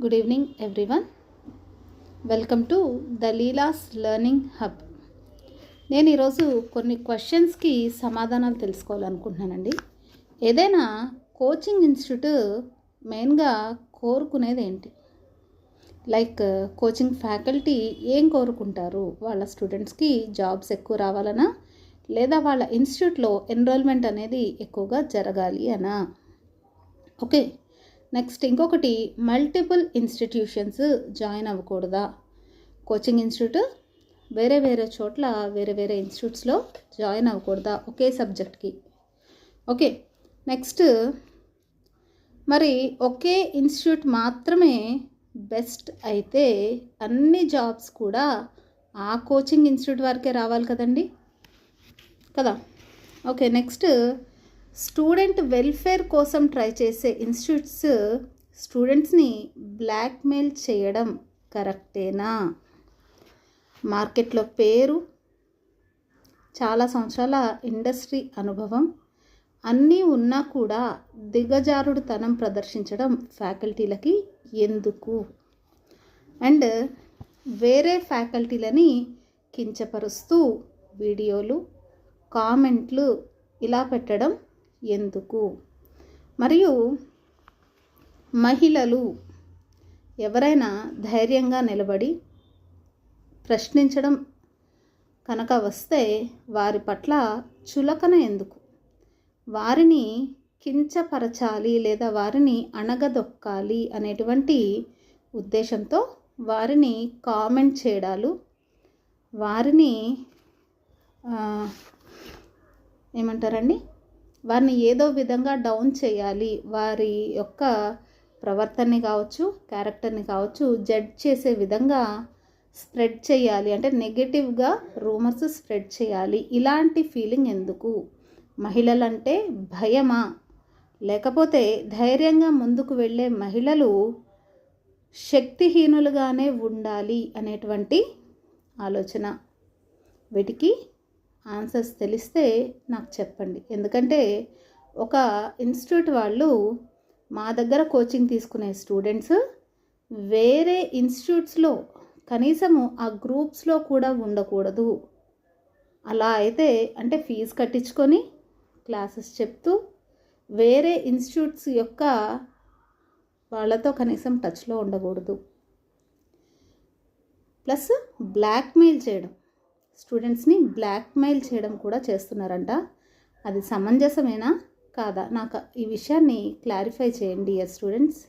Good evening everyone. Welcome to the Leela's learning hub. నేను ఈరోజు కొన్ని క్వశ్చన్స్కి సమాధానాలు తెలుసుకోవాలనుకుంటున్నానండి. ఏదైనా కోచింగ్ ఇన్స్టిట్యూట్ మెయిన్గా కోరుకునేది ఏంటి? లైక్ కోచింగ్ ఫ్యాకల్టీ ఏం కోరుకుంటారు? వాళ్ళ స్టూడెంట్స్కి జాబ్స్ ఎక్కువ రావాలనా, లేదా వాళ్ళ ఇన్స్టిట్యూట్లో ఎన్రోల్మెంట్ అనేది ఎక్కువగా జరగాలి అనా? ఓకే, నెక్స్ట్ ఇంకొకటి, మల్టిపుల్ ఇన్స్టిట్యూషన్స్ జాయిన్ అవ్వకూడదా? కోచింగ్ ఇన్స్టిట్యూట్ వేరే వేరే చోట్ల వేరే వేరే ఇన్స్టిట్యూట్స్లో జాయిన్ అవ్వకూడదా ఒకే సబ్జెక్ట్కి? ఓకే, నెక్స్ట్ మరి ఒకే ఇన్స్టిట్యూట్ మాత్రమే బెస్ట్ అయితే అన్ని జాబ్స్ కూడా ఆ కోచింగ్ ఇన్స్టిట్యూట్ వరకే రావాలి కదండి, కదా? ఓకే, నెక్స్ట్ స్టూడెంట్ వెల్ఫేర్ కోసం ట్రై చేసే ఇన్స్టిట్యూట్స్ స్టూడెంట్స్ని బ్లాక్మెయిల్ చేయడం కరెక్టేనా? మార్కెట్లో పేరు, చాలా సంవత్సరాల ఇండస్ట్రీ అనుభవం అన్నీ ఉన్నా కూడా దిగజారుడుతనం ప్రదర్శించడం ఫ్యాకల్టీలకి ఎందుకు? అండ్ వేరే ఫ్యాకల్టీలని కించపరుస్తూ వీడియోలు, కామెంట్లు ఇలా పెట్టడం ఎందుకు? మరియు మహిళలు ఎవరైనా ధైర్యంగా నిలబడి ప్రశ్నించడం కనుక వస్తే వారి పట్ల చులకన ఎందుకు? వారిని కించపరచాలి లేదా వారిని అణగదొక్కాలి అనేటువంటి ఉద్దేశంతో వారిని కామెంట్ చేయడాలు, వారిని ఏమంటారండి, వారిని ఏదో విధంగా డౌన్ చేయాలి, వారి యొక్క ప్రవర్తనని కావచ్చు, క్యారెక్టర్ని కావచ్చు జడ్జ్ చేసే విధంగా స్ప్రెడ్ చేయాలి, అంటే నెగటివ్గా రూమర్స్ స్ప్రెడ్ చేయాలి. ఇలాంటి ఫీలింగ్ ఎందుకు? మహిళలంటే భయమా, లేకపోతే ధైర్యంగా ముందుకు వెళ్ళే మహిళలు శక్తిహీనులుగానే ఉండాలి అనేటువంటి ఆలోచన? వీటికి ఆన్సర్స్ తెలిస్తే నాకు చెప్పండి. ఎందుకంటే ఒక ఇన్స్టిట్యూట్ వాళ్ళు మా దగ్గర కోచింగ్ తీసుకునే స్టూడెంట్స్ వేరే ఇన్స్టిట్యూట్స్లో కనీసము ఆ గ్రూప్స్లో కూడా ఉండకూడదు. అలా అయితే అంటే ఫీజు కట్టించుకొని క్లాసెస్ చెప్తూ వేరే ఇన్స్టిట్యూట్స్ యొక్క వాళ్ళతో కనీసం టచ్లో ఉండకూడదు. ప్లస్ బ్లాక్మెయిల్ చేయడం, స్టూడెంట్స్ని బ్లాక్మెయిల్ చేయడం కూడా చేస్తున్నారంట. అది సమంజసమేనా కాదా? నాకు ఈ విషయాన్ని క్లారిఫై చేయండి స్టూడెంట్స్.